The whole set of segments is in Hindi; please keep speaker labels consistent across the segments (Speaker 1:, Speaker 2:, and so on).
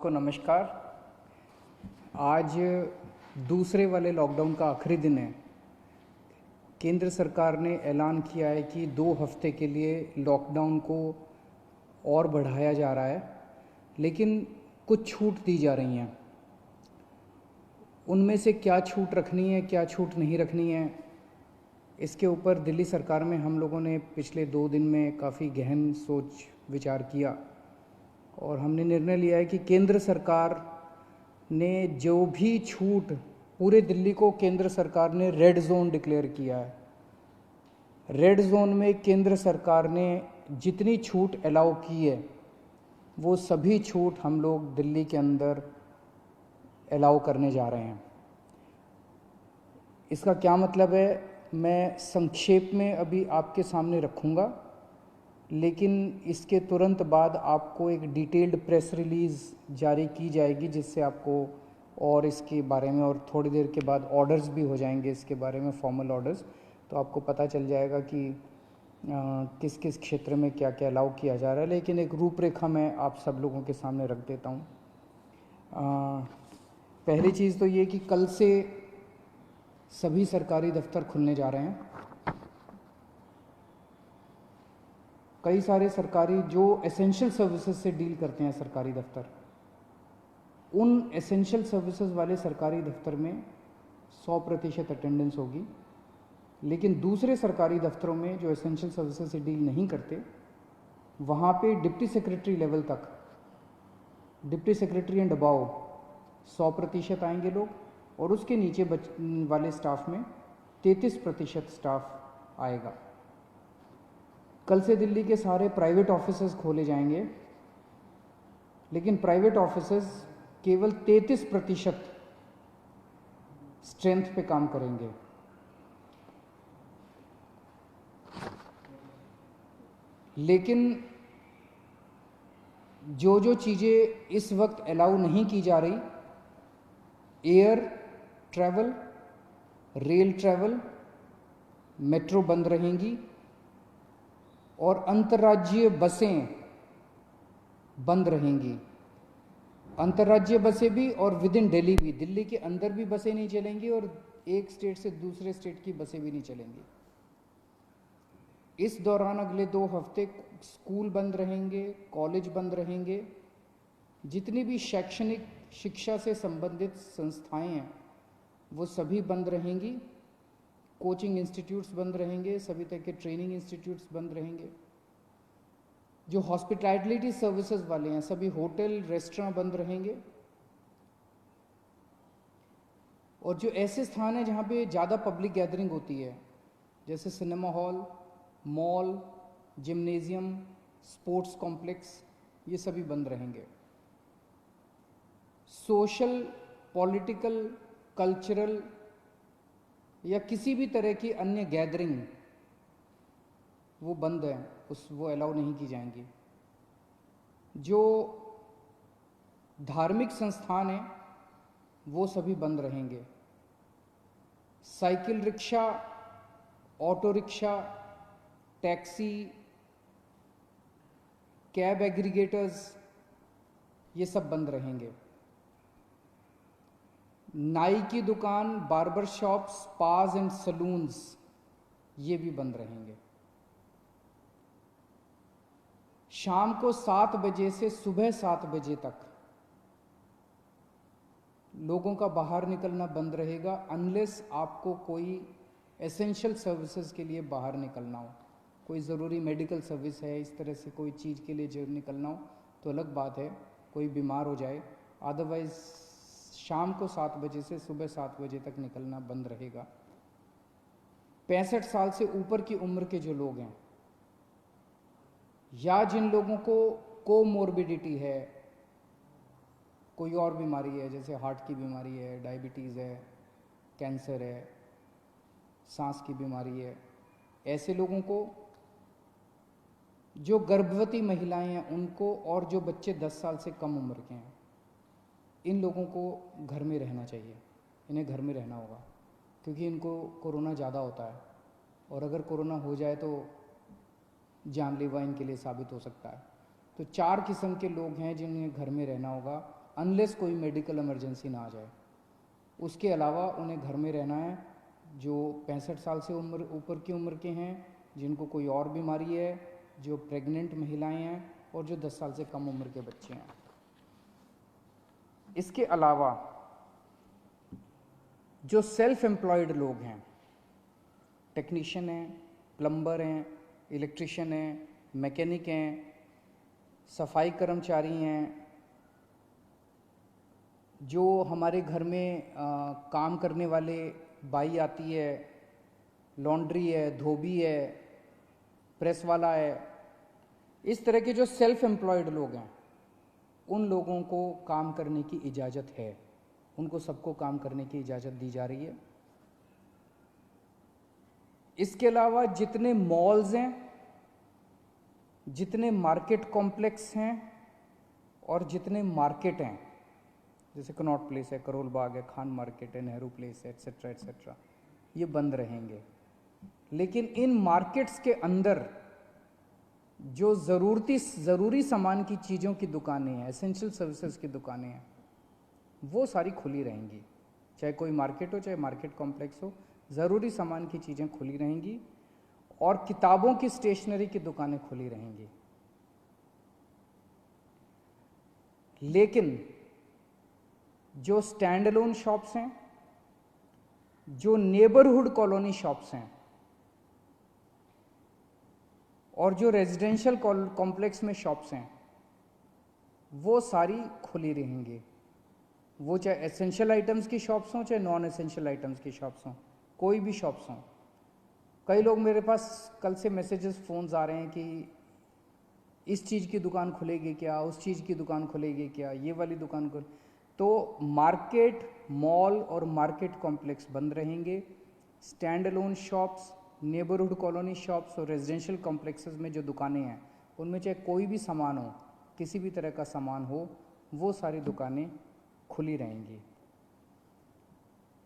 Speaker 1: सबको नमस्कार। आज दूसरे वाले लॉकडाउन का आखिरी दिन है। केंद्र सरकार ने ऐलान किया है कि 2 हफ्ते के लिए लॉकडाउन को और बढ़ाया जा रहा है, लेकिन कुछ छूट दी जा रही हैं। उनमें से क्या छूट रखनी है, क्या छूट नहीं रखनी है, इसके ऊपर दिल्ली सरकार में हम लोगों ने पिछले 2 दिन में काफ़ी गहन सोच विचार किया और हमने निर्णय लिया है कि केंद्र सरकार ने जो भी छूट, पूरे दिल्ली को केंद्र सरकार ने रेड जोन डिक्लेयर किया है। रेड जोन में केंद्र सरकार ने जितनी छूट अलाउ की है वो सभी छूट हम लोग दिल्ली के अंदर अलाउ करने जा रहे हैं। इसका क्या मतलब है, मैं संक्षेप में अभी आपके सामने रखूँगा, लेकिन इसके तुरंत बाद आपको एक डिटेल्ड प्रेस रिलीज़ जारी की जाएगी जिससे आपको और इसके बारे में, और थोड़ी देर के बाद ऑर्डर्स भी हो जाएंगे इसके बारे में, फॉर्मल ऑर्डर्स, तो आपको पता चल जाएगा कि किस किस क्षेत्र में क्या क्या अलाउ किया जा रहा है। लेकिन एक रूपरेखा मैं आप सब लोगों के सामने रख देता हूँ। पहली चीज़ तो ये कि कल से सभी सरकारी दफ्तर खुलने जा रहे हैं। कई सारे सरकारी जो एसेंशियल सर्विसेज से डील करते हैं सरकारी दफ्तर, उन एसेंशियल सर्विसेज वाले सरकारी दफ्तर में 100% अटेंडेंस होगी। लेकिन दूसरे सरकारी दफ्तरों में जो एसेंशियल सर्विसेज से डील नहीं करते, वहाँ पे डिप्टी सेक्रेटरी लेवल तक, डिप्टी सेक्रेटरी एंड अबाव 100% आएंगे लोग, और उसके नीचे वाले स्टाफ में 33% स्टाफ आएगा। कल से दिल्ली के सारे प्राइवेट ऑफिसेज खोले जाएंगे, लेकिन प्राइवेट ऑफिसेज केवल 33% स्ट्रेंथ पे काम करेंगे। लेकिन जो जो चीज़ें इस वक्त अलाउ नहीं की जा रही, air travel, rail travel, metro बंद रहेंगी और अंतर्राज्यीय बसें बंद रहेंगी। अंतर्राज्यीय बसें भी और विद इन दिल्ली भी, दिल्ली के अंदर भी बसें नहीं चलेंगी और एक स्टेट से दूसरे स्टेट की बसें भी नहीं चलेंगी। इस दौरान अगले 2 हफ्ते स्कूल बंद रहेंगे, कॉलेज बंद रहेंगे, जितनी भी शैक्षणिक शिक्षा से संबंधित संस्थाएं हैं वो सभी बंद रहेंगी। कोचिंग इंस्टीट्यूट्स बंद रहेंगे, सभी तरह के ट्रेनिंग इंस्टीट्यूट्स बंद रहेंगे। जो हॉस्पिटैलिटी सर्विसेज वाले हैं, सभी होटल, रेस्टोरेंट बंद रहेंगे। और जो ऐसे स्थान हैं जहाँ पे ज़्यादा पब्लिक गैदरिंग होती है, जैसे cinema hall, mall, gymnasium, sports complex, ये सभी बंद रहेंगे। सोशल, पॉलिटिकल, कल्चरल या किसी भी तरह की अन्य गैदरिंग वो बंद है, वो अलाउ नहीं की जाएंगी। जो धार्मिक संस्थान हैं वो सभी बंद रहेंगे। Cycle rickshaw, auto rickshaw, taxi, cab aggregators, ये सब बंद रहेंगे। नाई की दुकान, बार्बर शॉप्स, स्पास एंड सलून्स, ये भी बंद रहेंगे। शाम को 7 बजे से सुबह 7 बजे तक लोगों का बाहर निकलना बंद रहेगा, अनलेस आपको कोई एसेंशियल सर्विसेज के लिए बाहर निकलना हो, कोई ज़रूरी मेडिकल सर्विस है, इस तरह से कोई चीज़ के लिए जब निकलना हो तो अलग बात है, कोई बीमार हो जाए। अदरवाइज शाम को 7 बजे से सुबह 7 बजे तक निकलना बंद रहेगा। 65 साल से ऊपर की उम्र के जो लोग हैं या जिन लोगों को कोमोर्बिडिटी है, कोई और बीमारी है, जैसे हार्ट की बीमारी है, डायबिटीज़ है, कैंसर है, सांस की बीमारी है, ऐसे लोगों को, जो गर्भवती महिलाएं हैं उनको, और जो बच्चे 10 साल से कम उम्र के हैं, इन लोगों को घर में रहना चाहिए। इन्हें घर में रहना होगा क्योंकि इनको कोरोना ज़्यादा होता है और अगर कोरोना हो जाए तो जानलेवा इनके लिए साबित हो सकता है। तो 4 किस्म के लोग हैं जिन्हें घर में रहना होगा। अनलेस कोई मेडिकल इमरजेंसी ना आ जाए। उसके अलावा उन्हें घर में रहना है। जो 65 साल से ऊपर की उम्र के हैं, जिनको कोई और बीमारी है, जो प्रेग्नेंट महिलाएं हैं और जो 10 साल से कम उम्र के बच्चे हैं। इसके अलावा जो सेल्फ एम्प्लॉयड लोग हैं, टेक्नीशियन हैं, प्लम्बर हैं, इलेक्ट्रिशियन हैं, मैकेनिक हैं, सफाई कर्मचारी हैं, जो हमारे घर में काम करने वाले बाई आती है, लॉन्ड्री है, धोबी है, प्रेस वाला है, इस तरह के जो सेल्फ एम्प्लॉयड लोग हैं, उन लोगों को काम करने की इजाज़त है। उनको सबको काम करने की इजाज़त दी जा रही है। इसके अलावा जितने मॉल्स हैं, जितने मार्केट कॉम्प्लेक्स हैं और जितने मार्केट हैं, जैसे कनॉट प्लेस है, करोल बाग है, खान मार्केट है, नेहरू प्लेस है, एट्सेट्रा एट्सेट्रा, ये बंद रहेंगे। लेकिन इन मार्केट्स के अंदर जो ज़रूरी सामान की चीज़ों की दुकानें हैं, एसेंशियल सर्विसेज की दुकानें हैं, वो सारी खुली रहेंगी। चाहे कोई मार्केट हो, चाहे मार्केट कॉम्प्लेक्स हो, ज़रूरी सामान की चीज़ें खुली रहेंगी और किताबों की स्टेशनरी की दुकानें खुली रहेंगी। लेकिन जो स्टैंड अलोन शॉप्स हैं, जो नेबरहुड कॉलोनी शॉप्स हैं और जो रेजिडेंशियल कॉम्प्लेक्स में शॉप्स हैं, वो सारी खुली रहेंगी। वो चाहे एसेंशियल आइटम्स की शॉप्स हों, चाहे नॉन एसेंशियल आइटम्स की शॉप्स हों, कोई भी शॉप्स हों। कई लोग मेरे पास कल से मैसेजेस, फ़ोन्स आ रहे हैं कि इस चीज़ की दुकान खुलेगी क्या, उस चीज़ की दुकान खुलेगी क्या, ये वाली दुकान खुल। तो मार्केट, मॉल और मार्केट कॉम्प्लेक्स बंद रहेंगे। Stand alone shops, neighbourhood colony shops और रेजिडेंशियल कॉम्प्लेक्सेस में जो दुकानें हैं, उनमें चाहे कोई भी सामान हो, किसी भी तरह का सामान हो, वो सारी दुकानें खुली रहेंगी।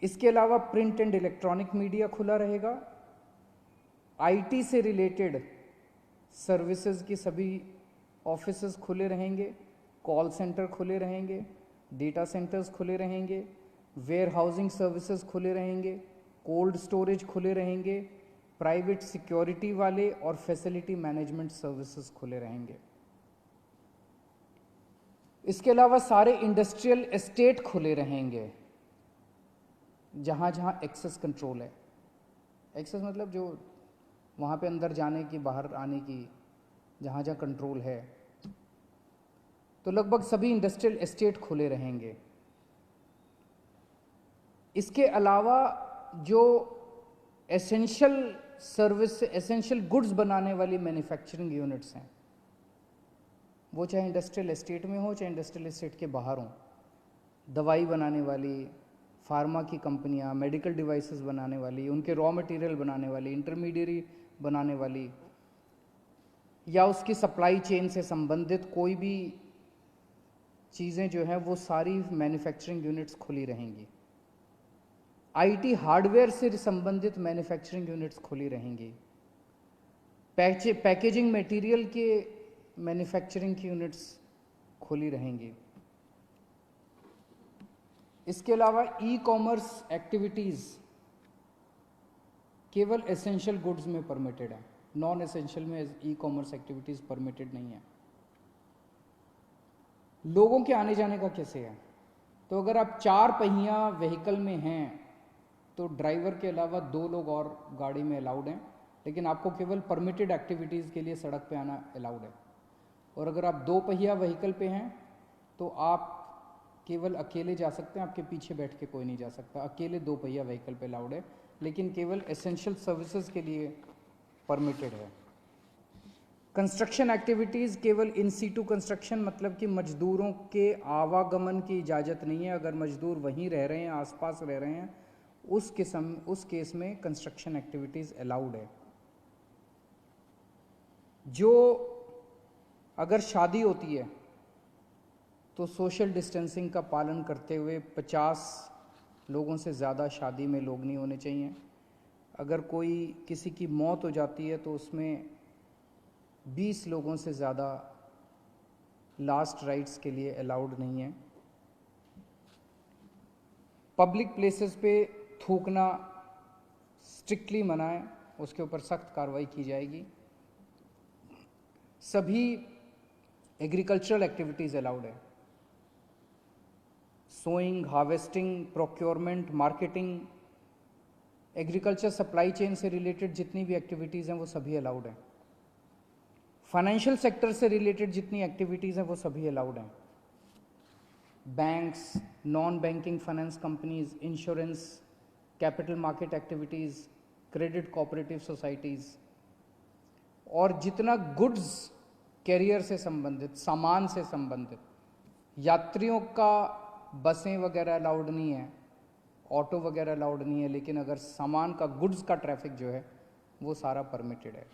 Speaker 1: इसके अलावा प्रिंट एंड इलेक्ट्रॉनिक मीडिया खुला रहेगा। आईटी से रिलेटेड सर्विसेज की सभी ऑफिसेज खुले रहेंगे, कॉल सेंटर खुले रहेंगे, डेटा सेंटर्स खुले रहेंगे, वेयर हाउसिंग सर्विसेज खुले रहेंगे, कोल्ड स्टोरेज खुले रहेंगे, प्राइवेट सिक्योरिटी वाले और फैसिलिटी मैनेजमेंट सर्विसेज खुले रहेंगे। इसके अलावा सारे इंडस्ट्रियल एस्टेट खुले रहेंगे, जहाँ जहाँ एक्सेस कंट्रोल है। एक्सेस मतलब जो वहाँ पे अंदर जाने की, बाहर आने की, जहाँ जहाँ कंट्रोल है। तो लगभग सभी इंडस्ट्रियल एस्टेट खुले रहेंगे। इसके अलावा जो एसेंशियल सर्विस, एसेंशियल गुड्स बनाने वाली मैन्युफैक्चरिंग यूनिट्स हैं, वो चाहे इंडस्ट्रियल एस्टेट में हो, चाहे इंडस्ट्रियल एस्टेट के बाहर हों, दवाई बनाने वाली, फार्मा की कंपनियां, मेडिकल डिवाइसेस बनाने वाली, उनके रॉ मटेरियल बनाने वाली, इंटरमीडिएरी बनाने वाली, या उसकी सप्लाई चेन से संबंधित कोई भी चीज़ें जो हैं, वो सारी मैन्युफैक्चरिंग यूनिट्स खुली रहेंगी। आईटी हार्डवेयर से संबंधित मैन्युफैक्चरिंग यूनिट्स खुली रहेंगी। पैकेजिंग मटेरियल के मैन्युफैक्चरिंग की यूनिट्स खुली रहेंगी। इसके अलावा ई कॉमर्स एक्टिविटीज़ केवल एसेंशियल गुड्स में परमिटेड है, नॉन एसेंशियल में ई कॉमर्स एक्टिविटीज़ परमिटेड नहीं है। लोगों के आने जाने का कैसे है? तो अगर आप 4 पहिया व्हीकल में हैं तो ड्राइवर के अलावा 2 लोग और गाड़ी में अलाउड हैं, लेकिन आपको केवल परमिटेड एक्टिविटीज़ के लिए सड़क पे आना अलाउड है। और अगर आप 2 पहिया व्हीकल पे हैं तो आप केवल अकेले जा सकते हैं, आपके पीछे बैठ के कोई नहीं जा सकता। अकेले 2 पहिया व्हीकल पे अलाउड है, लेकिन केवल एसेंशियल सर्विसेज के लिए परमिटेड है। कंस्ट्रक्शन एक्टिविटीज़ केवल इन सीटू कंस्ट्रक्शन, मतलब कि मजदूरों के आवागमन की इजाज़त नहीं है। अगर मजदूर वहीं रह रहे हैं, आसपास रह रहे हैं, उस केस में कंस्ट्रक्शन एक्टिविटीज़ अलाउड है। जो अगर शादी होती है तो सोशल डिस्टेंसिंग का पालन करते हुए 50 लोगों से ज़्यादा शादी में लोग नहीं होने चाहिए। अगर कोई किसी की मौत हो जाती है तो उसमें 20 लोगों से ज़्यादा लास्ट राइट्स के लिए अलाउड नहीं है। पब्लिक प्लेसेस पे थूकना स्ट्रिक्टली मना है, उसके ऊपर सख्त कार्रवाई की जाएगी। सभी एग्रीकल्चरल एक्टिविटीज़ अलाउड है, sowing, harvesting, procurement, marketing, agriculture supply chain से रिलेटेड जितनी भी एक्टिविटीज़ हैं वो सभी अलाउड हैं। फाइनेंशियल सेक्टर से रिलेटेड जितनी एक्टिविटीज़ हैं वो सभी अलाउड हैं। Banks, non banking finance companies, insurance, capital market activities, credit cooperative societies, और जितना गुड्स कैरियर से संबंधित, सामान से संबंधित, यात्रियों का बसें वगैरह अलाउड नहीं है, ऑटो वगैरह अलाउड नहीं है, लेकिन अगर सामान का, गुड्स का ट्रैफिक जो है वो सारा परमिटेड है।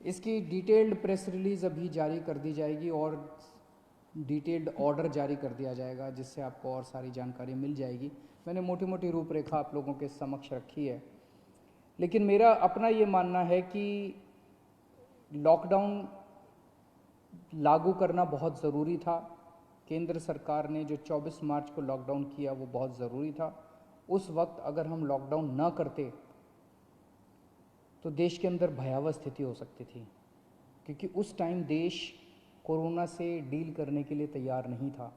Speaker 1: इसकी डिटेल्ड प्रेस रिलीज़ अभी जारी कर दी जाएगी और डिटेल्ड ऑर्डर जारी कर दिया जाएगा, जिससे आपको और सारी जानकारी मिल जाएगी। मैंने मोटी मोटी रूपरेखा आप लोगों के समक्ष रखी है, लेकिन मेरा अपना ये मानना है कि लॉकडाउन लागू करना बहुत ज़रूरी था। केंद्र सरकार ने जो 24 मार्च को लॉकडाउन किया वो बहुत ज़रूरी था। उस वक्त अगर हम लॉकडाउन न करते तो देश के अंदर भयावह स्थिति हो सकती थी, क्योंकि उस टाइम देश कोरोना से डील करने के लिए तैयार नहीं था।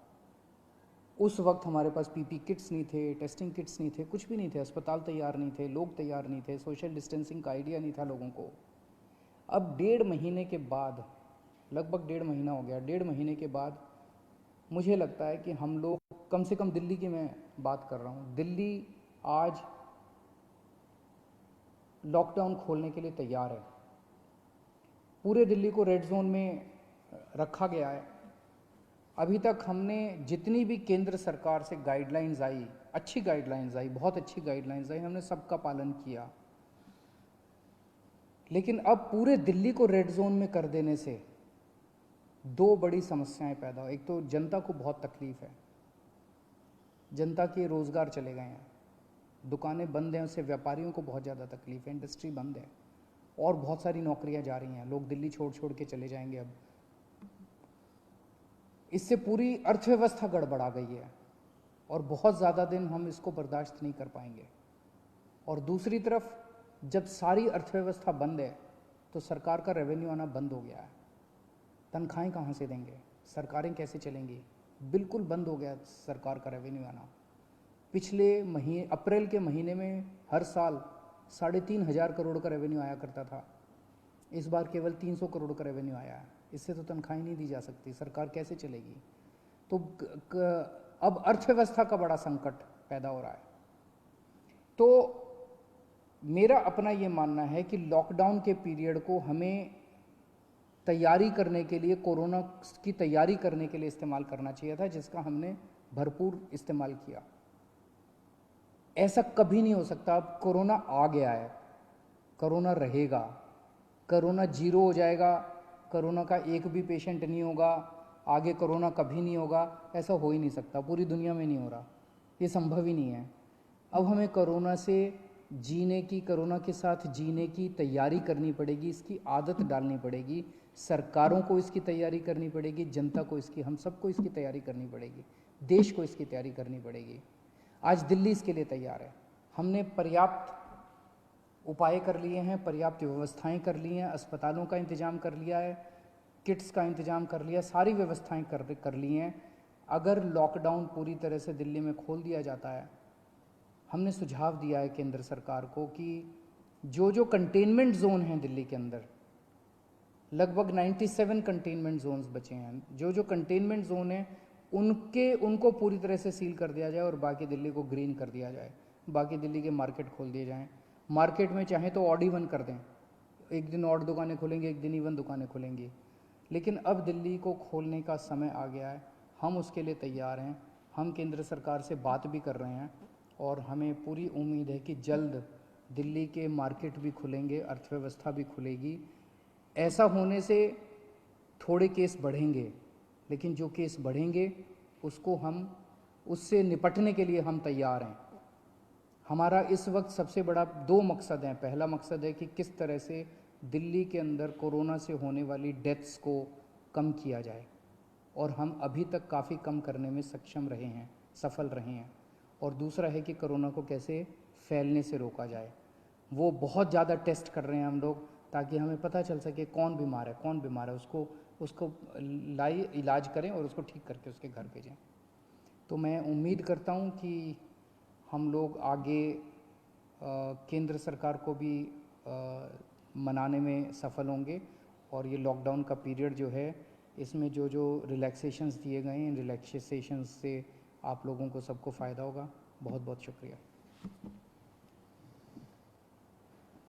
Speaker 1: उस वक्त हमारे पास पीपी किट्स नहीं थे, टेस्टिंग किट्स नहीं थे, कुछ भी नहीं थे, अस्पताल तैयार नहीं थे, लोग तैयार नहीं थे, सोशल डिस्टेंसिंग का आइडिया नहीं था लोगों को। अब 1.5 महीने के बाद, लगभग 1.5 महीना हो गया, 1.5 महीने के बाद मुझे लगता है कि हम लोग, कम से कम दिल्ली की मैं बात कर रहा हूँ, दिल्ली आज लॉकडाउन खोलने के लिए तैयार है। पूरे दिल्ली को रेड जोन में रखा गया है। अभी तक हमने जितनी भी केंद्र सरकार से गाइडलाइंस आई, अच्छी गाइडलाइंस आई, बहुत अच्छी गाइडलाइंस आई, हमने सबका पालन किया। लेकिन अब पूरे दिल्ली को रेड जोन में कर देने से 2 बड़ी समस्याएं पैदा हो। एक तो जनता को बहुत तकलीफ है, जनता के रोजगार चले गए हैं, दुकानें बंद हैं, उससे व्यापारियों को बहुत ज़्यादा तकलीफ है, इंडस्ट्री बंद है, और बहुत सारी नौकरियां जा रही हैं, लोग दिल्ली छोड़ छोड़ के चले जाएंगे। अब इससे पूरी अर्थव्यवस्था गड़बड़ा गई है और बहुत ज़्यादा दिन हम इसको बर्दाश्त नहीं कर पाएंगे। और दूसरी तरफ जब सारी अर्थव्यवस्था बंद है तो सरकार का रेवेन्यू आना बंद हो गया है। तनख्वाहें कहाँ से देंगे, सरकारें कैसे चलेंगी? बिल्कुल बंद हो गया सरकार का रेवेन्यू आना। पिछले महीने, अप्रैल के महीने में हर साल 3,500 करोड़ का रेवेन्यू आया करता था, इस बार केवल 300 करोड़ का रेवेन्यू आया है। इससे तो तनख्वाहें नहीं दी जा सकती, सरकार कैसे चलेगी? तो अब अर्थव्यवस्था का बड़ा संकट पैदा हो रहा है। तो मेरा अपना ये मानना है कि लॉकडाउन के पीरियड को हमें तैयारी करने के लिए, कोरोना की तैयारी करने के लिए इस्तेमाल करना चाहिए था, जिसका हमने भरपूर इस्तेमाल किया। ऐसा कभी नहीं हो सकता। अब कोरोना आ गया है, कोरोना रहेगा, कोरोना जीरो हो जाएगा, कोरोना का एक भी पेशेंट नहीं होगा, आगे कोरोना कभी नहीं होगा, ऐसा हो ही नहीं सकता। पूरी दुनिया में नहीं हो रहा, ये संभव ही नहीं है। अब हमें कोरोना से जीने की, कोरोना के साथ जीने की तैयारी करनी पड़ेगी, इसकी आदत डालनी पड़ेगी। सरकारों को इसकी तैयारी करनी पड़ेगी, जनता को इसकी, हम सबको इसकी तैयारी करनी पड़ेगी, देश को इसकी तैयारी करनी पड़ेगी। आज दिल्ली इसके लिए तैयार है। हमने पर्याप्त उपाय कर लिए हैं, पर्याप्त व्यवस्थाएं कर ली हैं, अस्पतालों का इंतजाम कर लिया है, किट्स का इंतजाम कर लिया, सारी व्यवस्थाएं कर ली हैं। अगर लॉकडाउन पूरी तरह से दिल्ली में खोल दिया जाता है, हमने सुझाव दिया है केंद्र सरकार को कि जो जो कंटेनमेंट जोन हैं दिल्ली के अंदर, लगभग 97 कंटेनमेंट जोन्स बचे हैं, जो जो कंटेनमेंट जोन हैं उनको पूरी तरह से सील कर दिया जाए और बाकी दिल्ली को ग्रीन कर दिया जाए। बाकी दिल्ली के मार्केट खोल दिए जाएं। मार्केट में चाहे तो ऑड इवन कर दें, एक दिन ऑड दुकानें खुलेंगी, एक दिन इवन दुकानें खुलेंगी। लेकिन अब दिल्ली को खोलने का समय आ गया है, हम उसके लिए तैयार हैं। हम केंद्र सरकार से बात भी कर रहे हैं और हमें पूरी उम्मीद है कि जल्द दिल्ली के मार्केट भी खुलेंगे, अर्थव्यवस्था भी खुलेगी। ऐसा होने से थोड़े केस बढ़ेंगे, लेकिन जो केस बढ़ेंगे उससे निपटने के लिए हम तैयार हैं। हमारा इस वक्त सबसे बड़ा 2 मकसद हैं। पहला मकसद है कि किस तरह से दिल्ली के अंदर कोरोना से होने वाली डेथ्स को कम किया जाए, और हम अभी तक काफ़ी कम करने में सक्षम रहे हैं, सफल रहे हैं। और दूसरा है कि कोरोना को कैसे फैलने से रोका जाए। वो बहुत ज़्यादा टेस्ट कर रहे हैं हम लोग, ताकि हमें पता चल सके कौन बीमार है, उसको इलाज करें और उसको ठीक करके उसके घर भेजें। तो मैं उम्मीद करता हूँ कि हम लोग आगे केंद्र सरकार को भी मनाने में सफल होंगे, और ये लॉकडाउन का पीरियड जो है, इसमें जो जो रिलैक्सेशंस दिए गए हैं, इन रिलैक्सेशंस से आप लोगों को सबको फ़ायदा होगा। बहुत बहुत शुक्रिया।